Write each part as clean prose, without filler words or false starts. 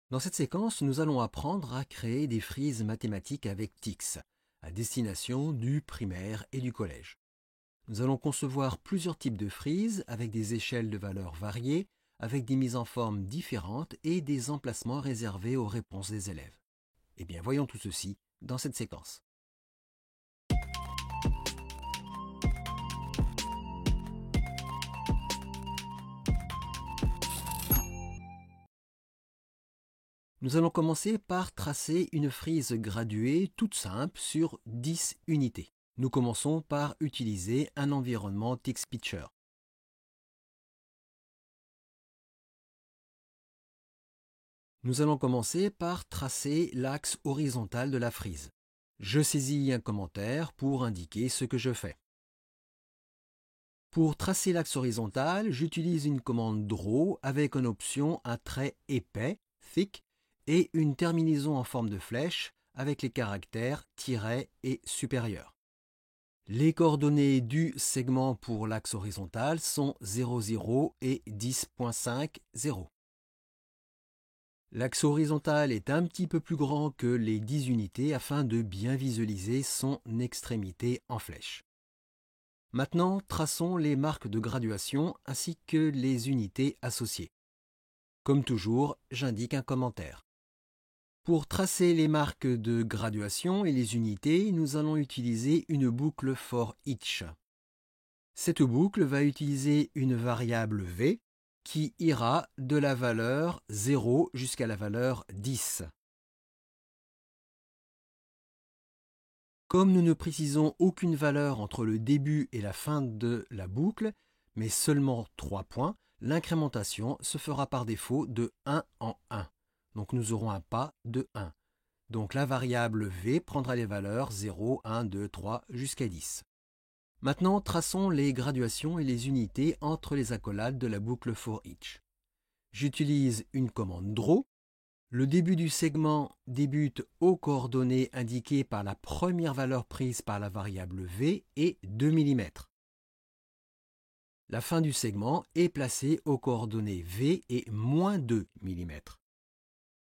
Dans cette séquence, nous allons apprendre à créer des frises mathématiques avec TIX, à destination du primaire et du collège. Nous allons concevoir plusieurs types de frises avec des échelles de valeurs variées, avec des mises en forme différentes et des emplacements réservés aux réponses des élèves. Eh bien, voyons tout ceci dans cette séquence. Nous allons commencer par tracer une frise graduée toute simple sur 10 unités. Nous commençons par utiliser un environnement TIXPICTURE. Nous allons commencer par tracer l'axe horizontal de la frise. Je saisis un commentaire pour indiquer ce que je fais. Pour tracer l'axe horizontal, j'utilise une commande DRAW avec en option un trait épais, thick, et une terminaison en forme de flèche avec les caractères tiret et supérieur. Les coordonnées du segment pour l'axe horizontal sont 0,0 et 10,5,0. L'axe horizontal est un petit peu plus grand que les 10 unités afin de bien visualiser son extrémité en flèche. Maintenant, traçons les marques de graduation ainsi que les unités associées. Comme toujours, j'indique un commentaire. Pour tracer les marques de graduation et les unités, nous allons utiliser une boucle for each. Cette boucle va utiliser une variable v qui ira de la valeur 0 jusqu'à la valeur 10. Comme nous ne précisons aucune valeur entre le début et la fin de la boucle, mais seulement 3 points, l'incrémentation se fera par défaut de 1 en 1. Donc nous aurons un pas de 1. Donc la variable v prendra les valeurs 0, 1, 2, 3 jusqu'à 10. Maintenant, traçons les graduations et les unités entre les accolades de la boucle for each. J'utilise une commande DRAW. Le début du segment débute aux coordonnées indiquées par la première valeur prise par la variable v et 2 mm. La fin du segment est placée aux coordonnées v et moins 2 mm.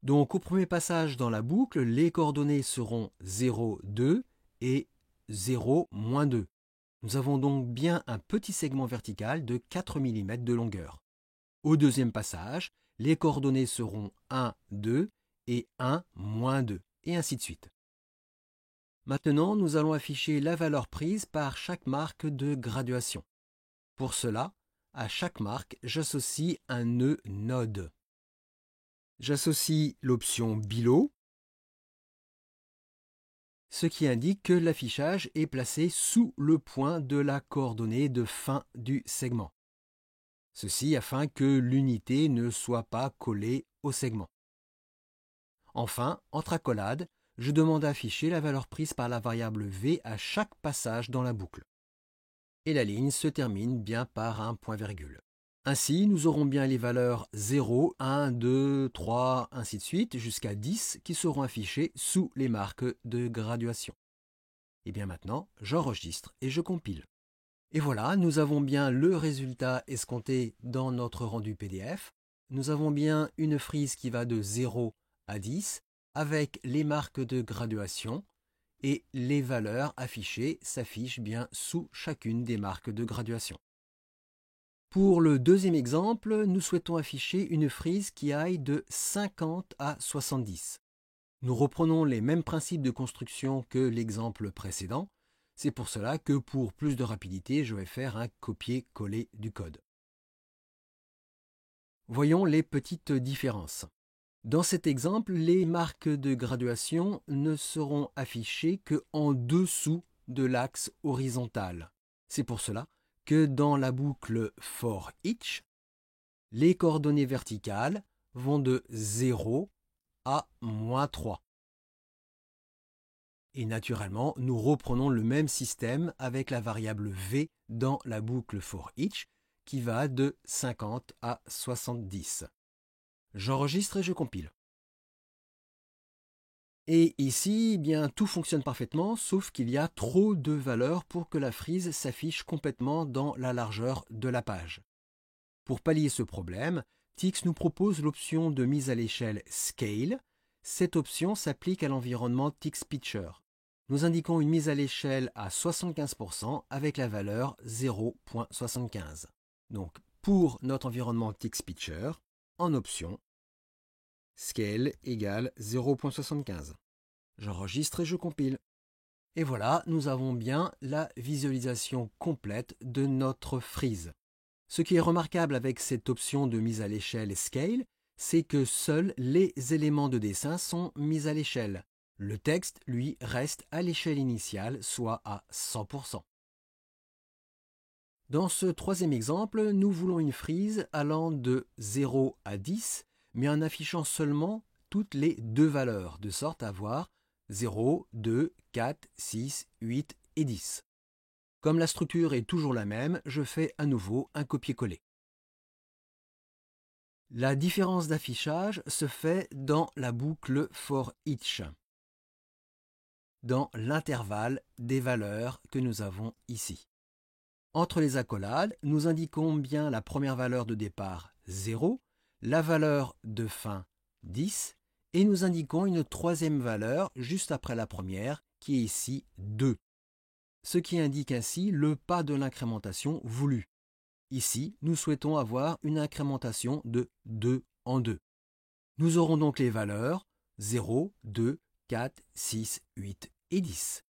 Donc au premier passage dans la boucle, les coordonnées seront 0, 2 et 0, moins 2. Nous avons donc bien un petit segment vertical de 4 mm de longueur. Au deuxième passage, les coordonnées seront 1, 2 et 1, moins 2, et ainsi de suite. Maintenant, nous allons afficher la valeur prise par chaque marque de graduation. Pour cela, à chaque marque, j'associe un nœud node. J'associe l'option Below, ce qui indique que l'affichage est placé sous le point de la coordonnée de fin du segment. Ceci afin que l'unité ne soit pas collée au segment. Enfin, entre accolades, je demande à afficher la valeur prise par la variable v à chaque passage dans la boucle. Et la ligne se termine bien par un point-virgule. Ainsi, nous aurons bien les valeurs 0, 1, 2, 3, ainsi de suite, jusqu'à 10 qui seront affichées sous les marques de graduation. Et bien maintenant, j'enregistre et je compile. Et voilà, nous avons bien le résultat escompté dans notre rendu PDF. Nous avons bien une frise qui va de 0 à 10 avec les marques de graduation et les valeurs affichées s'affichent bien sous chacune des marques de graduation. Pour le deuxième exemple, nous souhaitons afficher une frise qui aille de 50 à 70. Nous reprenons les mêmes principes de construction que l'exemple précédent. C'est pour cela que pour plus de rapidité, je vais faire un copier-coller du code. Voyons les petites différences. Dans cet exemple, les marques de graduation ne seront affichées qu'en dessous de l'axe horizontal. C'est pour cela que dans la boucle for each, les coordonnées verticales vont de 0 à moins 3. Et naturellement, nous reprenons le même système avec la variable v dans la boucle for each qui va de 50 à 70. J'enregistre et je compile. Et ici, bien, tout fonctionne parfaitement, sauf qu'il y a trop de valeurs pour que la frise s'affiche complètement dans la largeur de la page. Pour pallier ce problème, TIX nous propose l'option de mise à l'échelle Scale. Cette option s'applique à l'environnement TIX Picture. Nous indiquons une mise à l'échelle à 75% avec la valeur 0.75. Donc, pour notre environnement TIX Picture, en option, Scale égale 0.75. J'enregistre et je compile. Et voilà, nous avons bien la visualisation complète de notre frise. Ce qui est remarquable avec cette option de mise à l'échelle Scale, c'est que seuls les éléments de dessin sont mis à l'échelle. Le texte, lui, reste à l'échelle initiale, soit à 100%. Dans ce troisième exemple, nous voulons une frise allant de 0 à 10, mais en affichant seulement toutes les deux valeurs, de sorte à avoir 0, 2, 4, 6, 8 et 10. Comme la structure est toujours la même, je fais à nouveau un copier-coller. La différence d'affichage se fait dans la boucle for each, dans l'intervalle des valeurs que nous avons ici. Entre les accolades, nous indiquons bien la première valeur de départ 0, la valeur de fin 10, et nous indiquons une troisième valeur juste après la première, qui est ici 2. Ce qui indique ainsi le pas de l'incrémentation voulu. Ici, nous souhaitons avoir une incrémentation de 2 en 2. Nous aurons donc les valeurs 0, 2, 4, 6, 8 et 10.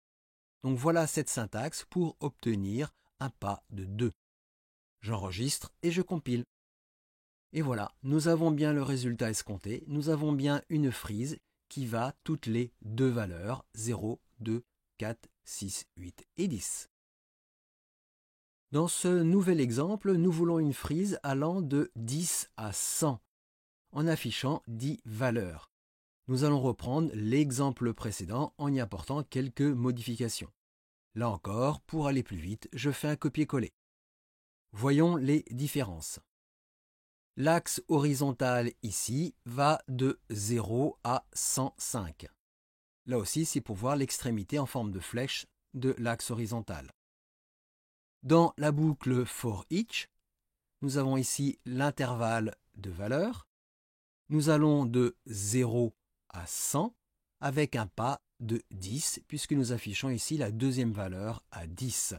Donc voilà cette syntaxe pour obtenir un pas de 2. J'enregistre et je compile. Et voilà, nous avons bien le résultat escompté, nous avons bien une frise qui va toutes les deux valeurs 0, 2, 4, 6, 8 et 10. Dans ce nouvel exemple, nous voulons une frise allant de 10 à 100 en affichant 10 valeurs. Nous allons reprendre l'exemple précédent en y apportant quelques modifications. Là encore, pour aller plus vite, je fais un copier-coller. Voyons les différences. L'axe horizontal ici va de 0 à 105. Là aussi, c'est pour voir l'extrémité en forme de flèche de l'axe horizontal. Dans la boucle for each, nous avons ici l'intervalle de valeurs. Nous allons de 0 à 100 avec un pas de 10 puisque nous affichons ici la deuxième valeur à 10.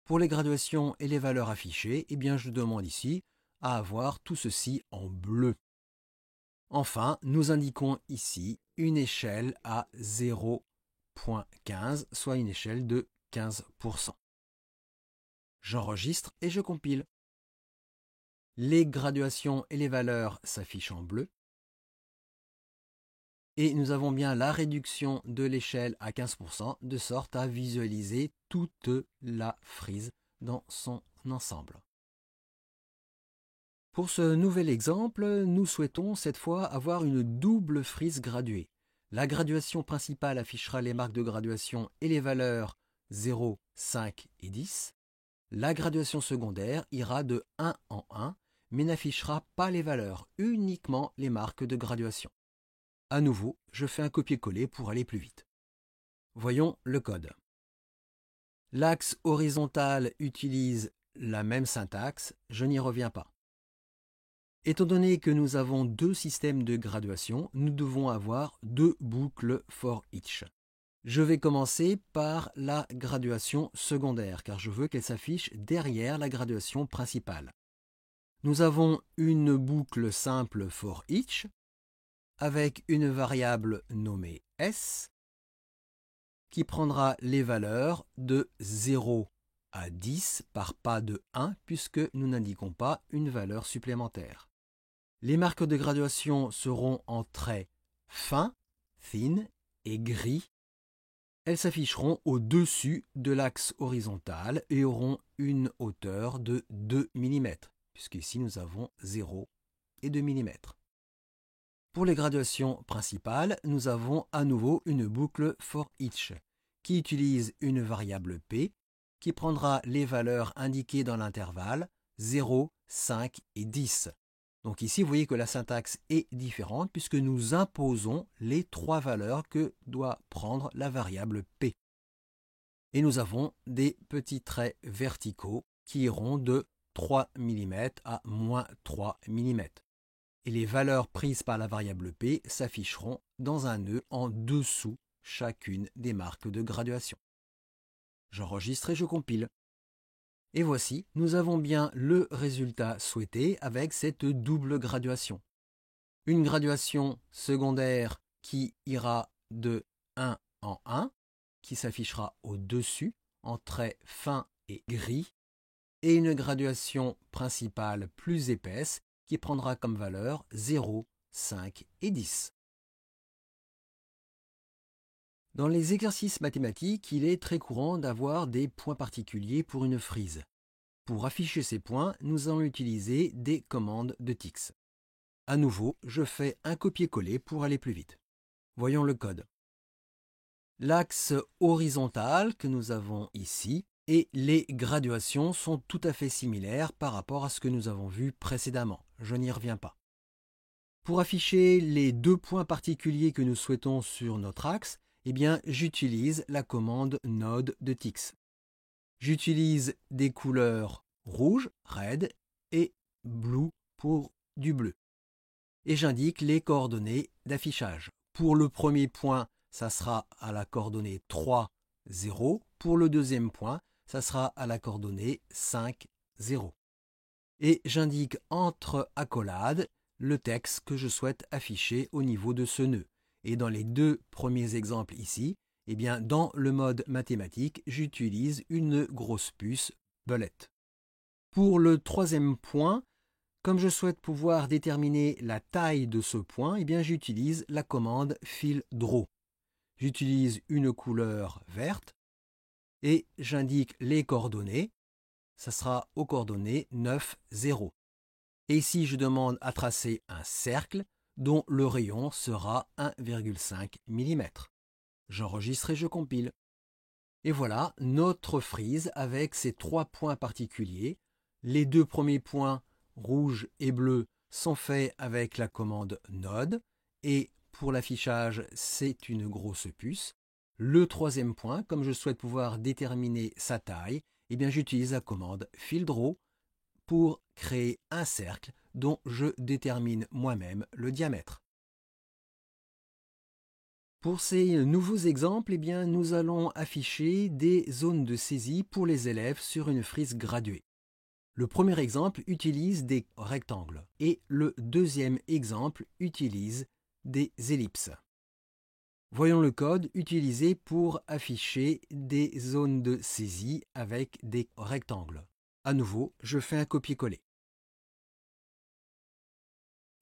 Pour les graduations et les valeurs affichées, eh bien je demande ici à avoir tout ceci en bleu. Enfin, nous indiquons ici une échelle à 0.15, soit une échelle de 15%. J'enregistre et je compile. Les graduations et les valeurs s'affichent en bleu. Et nous avons bien la réduction de l'échelle à 15%, de sorte à visualiser toute la frise dans son ensemble. Pour ce nouvel exemple, nous souhaitons cette fois avoir une double frise graduée. La graduation principale affichera les marques de graduation et les valeurs 0, 5 et 10. La graduation secondaire ira de 1 en 1, mais n'affichera pas les valeurs, uniquement les marques de graduation. À nouveau, je fais un copier-coller pour aller plus vite. Voyons le code. L'axe horizontal utilise la même syntaxe, je n'y reviens pas. Étant donné que nous avons deux systèmes de graduation, nous devons avoir deux boucles for each. Je vais commencer par la graduation secondaire, car je veux qu'elle s'affiche derrière la graduation principale. Nous avons une boucle simple for each, avec une variable nommée s, qui prendra les valeurs de 0 à 10 par pas de 1, puisque nous n'indiquons pas une valeur supplémentaire. Les marques de graduation seront en traits fins, thin et gris. Elles s'afficheront au-dessus de l'axe horizontal et auront une hauteur de 2 mm, puisqu'ici nous avons 0 et 2 mm. Pour les graduations principales, nous avons à nouveau une boucle for each, qui utilise une variable p, qui prendra les valeurs indiquées dans l'intervalle 0, 5 et 10. Donc ici, vous voyez que la syntaxe est différente puisque nous imposons les trois valeurs que doit prendre la variable P. Et nous avons des petits traits verticaux qui iront de 3 mm à moins 3 mm. et les valeurs prises par la variable P s'afficheront dans un nœud en dessous chacune des marques de graduation. J'enregistre et je compile. Et voici, nous avons bien le résultat souhaité avec cette double graduation. Une graduation secondaire qui ira de 1 en 1, qui s'affichera au-dessus en traits fins et gris, et une graduation principale plus épaisse qui prendra comme valeur 0, 5 et 10. Dans les exercices mathématiques, il est très courant d'avoir des points particuliers pour une frise. Pour afficher ces points, nous allons utiliser des commandes de TIX. À nouveau, je fais un copier-coller pour aller plus vite. Voyons le code. L'axe horizontal que nous avons ici et les graduations sont tout à fait similaires par rapport à ce que nous avons vu précédemment. Je n'y reviens pas. Pour afficher les deux points particuliers que nous souhaitons sur notre axe, j'utilise la commande node de TIX. J'utilise des couleurs rouge, red, et blue pour du bleu. Et j'indique les coordonnées d'affichage. Pour le premier point, ça sera à la coordonnée 3, 0. Pour le deuxième point, ça sera à la coordonnée 5, 0. Et j'indique entre accolades le texte que je souhaite afficher au niveau de ce nœud. Et dans les deux premiers exemples ici, dans le mode mathématique, j'utilise une grosse puce bullet. Pour le troisième point, comme je souhaite pouvoir déterminer la taille de ce point, j'utilise la commande fillDraw. J'utilise une couleur verte et j'indique les coordonnées. Ça sera aux coordonnées 9, 0. Et ici, je demande à tracer un cercle dont le rayon sera 1,5 mm. J'enregistre et je compile. Et voilà notre frise avec ces trois points particuliers. Les deux premiers points, rouge et bleu, sont faits avec la commande node. Et pour l'affichage, c'est une grosse puce. Le troisième point, comme je souhaite pouvoir déterminer sa taille, j'utilise la commande fillDraw pour créer un cercle dont je détermine moi-même le diamètre. Pour ces nouveaux exemples, nous allons afficher des zones de saisie pour les élèves sur une frise graduée. Le premier exemple utilise des rectangles et le deuxième exemple utilise des ellipses. Voyons le code utilisé pour afficher des zones de saisie avec des rectangles. À nouveau, je fais un copier-coller.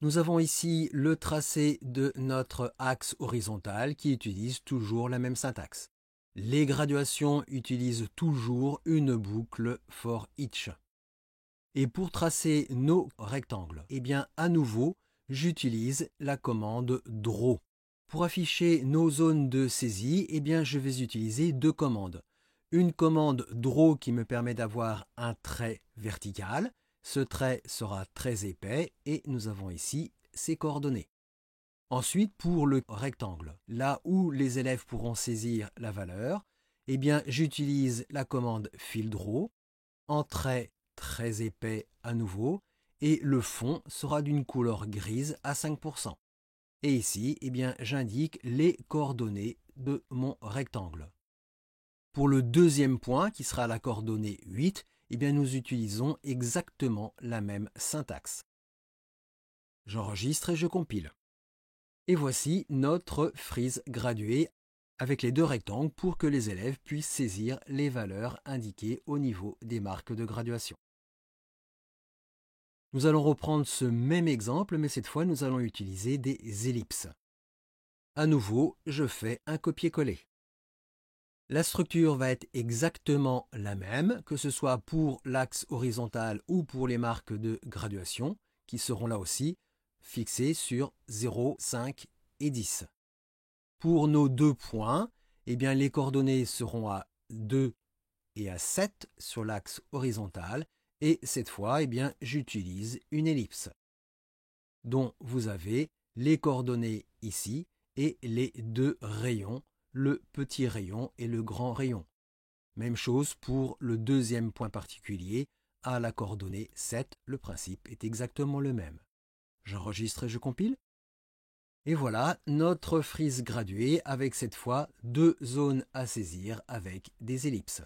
Nous avons ici le tracé de notre axe horizontal qui utilise toujours la même syntaxe. Les graduations utilisent toujours une boucle for each. Et pour tracer nos rectangles, à nouveau, j'utilise la commande draw. Pour afficher nos zones de saisie, je vais utiliser deux commandes. Une commande draw qui me permet d'avoir un trait vertical. Ce trait sera très épais et nous avons ici ses coordonnées. Ensuite, pour le rectangle, là où les élèves pourront saisir la valeur, j'utilise la commande fillDraw en trait très épais à nouveau et le fond sera d'une couleur grise à 5%. Et ici, j'indique les coordonnées de mon rectangle. Pour le deuxième point, qui sera la coordonnée 8, nous utilisons exactement la même syntaxe. J'enregistre et je compile. Et voici notre frise graduée avec les deux rectangles pour que les élèves puissent saisir les valeurs indiquées au niveau des marques de graduation. Nous allons reprendre ce même exemple, mais cette fois nous allons utiliser des ellipses. À nouveau, je fais un copier-coller. La structure va être exactement la même, que ce soit pour l'axe horizontal ou pour les marques de graduation, qui seront là aussi fixées sur 0, 5 et 10. Pour nos deux points, les coordonnées seront à 2 et à 7 sur l'axe horizontal, et cette fois, j'utilise une ellipse, dont vous avez les coordonnées ici et les deux rayons, le petit rayon et le grand rayon. Même chose pour le deuxième point particulier, à la coordonnée 7, le principe est exactement le même. J'enregistre et je compile. Et voilà notre frise graduée avec cette fois 2 zones à saisir avec des ellipses.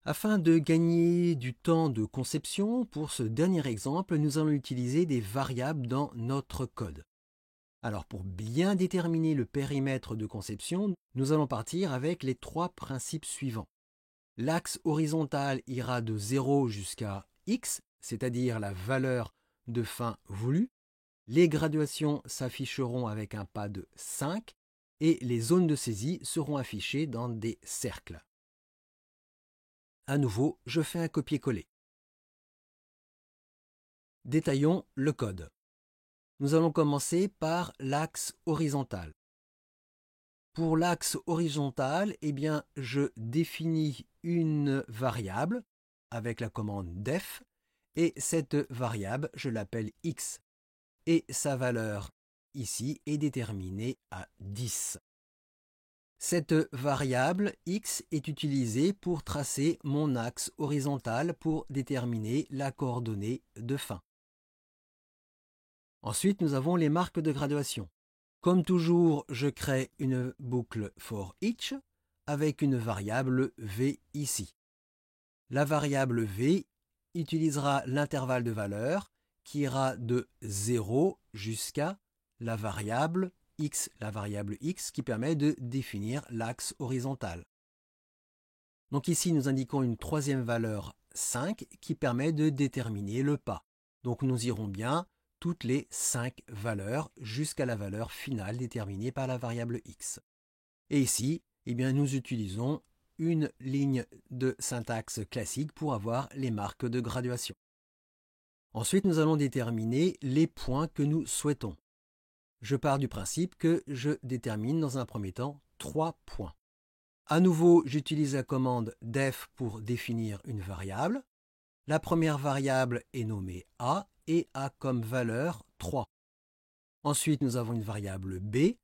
Afin de gagner du temps de conception, pour ce dernier exemple, nous allons utiliser des variables dans notre code. Alors pour bien déterminer le périmètre de conception, nous allons partir avec les 3 principes suivants. L'axe horizontal ira de 0 jusqu'à x, c'est-à-dire la valeur de fin voulue. Les graduations s'afficheront avec un pas de 5 et les zones de saisie seront affichées dans des cercles. À nouveau, je fais un copier-coller. Détaillons le code. Nous allons commencer par l'axe horizontal. Pour l'axe horizontal, je définis une variable avec la commande def et cette variable, je l'appelle x. Et sa valeur ici est déterminée à 10. Cette variable x est utilisée pour tracer mon axe horizontal pour déterminer la coordonnée de fin. Ensuite, nous avons les marques de graduation. Comme toujours, je crée une boucle for each avec une variable v ici. La variable v utilisera l'intervalle de valeur qui ira de 0 jusqu'à la variable x qui permet de définir l'axe horizontal. Donc ici, nous indiquons une troisième valeur 5 qui permet de déterminer le pas. Donc nous irons bien toutes les 5 valeurs jusqu'à la valeur finale déterminée par la variable x. Et ici, nous utilisons une ligne de syntaxe classique pour avoir les marques de graduation. Ensuite, nous allons déterminer les points que nous souhaitons. Je pars du principe que je détermine dans un premier temps 3 points. À nouveau, j'utilise la commande def pour définir une variable. La première variable est nommée a et a comme valeur 3. Ensuite, nous avons une variable b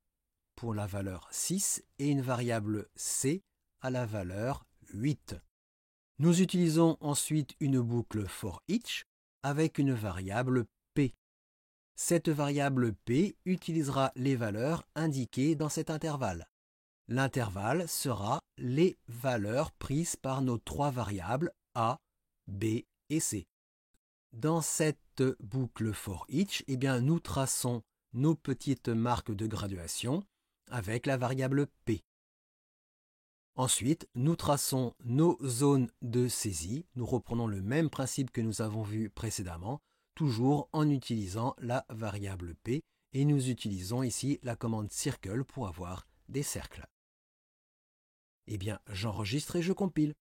pour la valeur 6 et une variable c à la valeur 8. Nous utilisons ensuite une boucle for each avec une variable p. Cette variable p utilisera les valeurs indiquées dans cet intervalle. L'intervalle sera les valeurs prises par nos 3 variables a, b et c. Dans cette boucle for each, nous traçons nos petites marques de graduation avec la variable p. Ensuite, nous traçons nos zones de saisie. Nous reprenons le même principe que nous avons vu précédemment, toujours en utilisant la variable p, et nous utilisons ici la commande circle pour avoir des cercles. J'enregistre et je compile.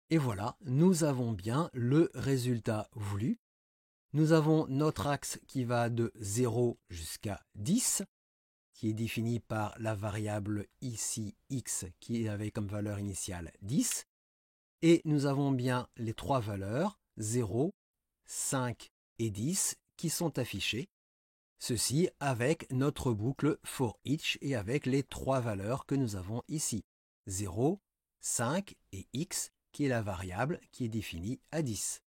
Et voilà, nous avons bien le résultat voulu. Nous avons notre axe qui va de 0 jusqu'à 10, qui est défini par la variable ici x qui avait comme valeur initiale 10. Et nous avons bien les 3 valeurs 0, 5 et 10 qui sont affichées. Ceci avec notre boucle for each et avec les 3 valeurs que nous avons ici. 0, 5 et x qui est la variable qui est définie à 10.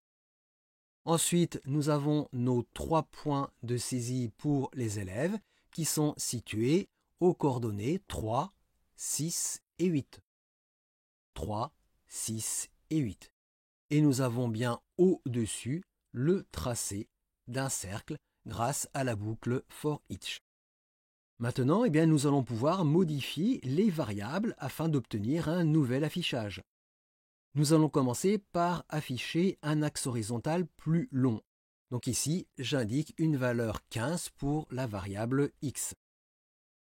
Ensuite, nous avons nos 3 points de saisie pour les élèves qui sont situés aux coordonnées 3, 6 et 8. 3, 6 et 8. Et nous avons bien au-dessus le tracé d'un cercle grâce à la boucle for each. Maintenant, nous allons pouvoir modifier les variables afin d'obtenir un nouvel affichage. Nous allons commencer par afficher un axe horizontal plus long. Donc ici, j'indique une valeur 15 pour la variable x.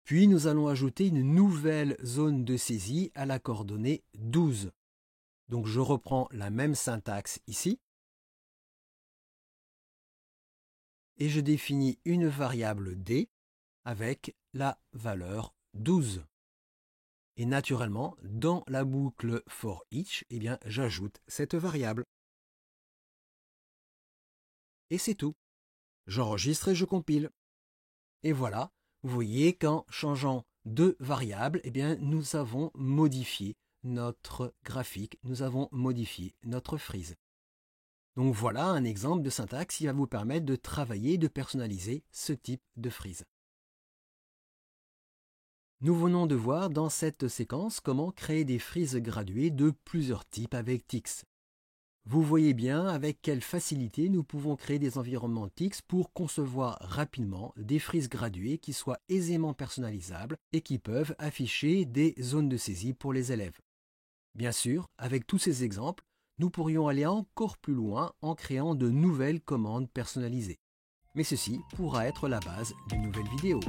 Puis nous allons ajouter une nouvelle zone de saisie à la coordonnée 12. Donc je reprends la même syntaxe ici. Et je définis une variable d avec la valeur 12. Et naturellement, dans la boucle for each, j'ajoute cette variable. Et c'est tout. J'enregistre et je compile. Et voilà, vous voyez qu'en changeant de variable, nous avons modifié notre graphique, nous avons modifié notre frise. Donc voilà un exemple de syntaxe qui va vous permettre de travailler et de personnaliser ce type de frise. Nous venons de voir dans cette séquence comment créer des frises graduées de plusieurs types avec Tix. Vous voyez bien avec quelle facilité nous pouvons créer des environnements Tix pour concevoir rapidement des frises graduées qui soient aisément personnalisables et qui peuvent afficher des zones de saisie pour les élèves. Bien sûr, avec tous ces exemples, nous pourrions aller encore plus loin en créant de nouvelles commandes personnalisées. Mais ceci pourra être la base d'une nouvelle vidéo.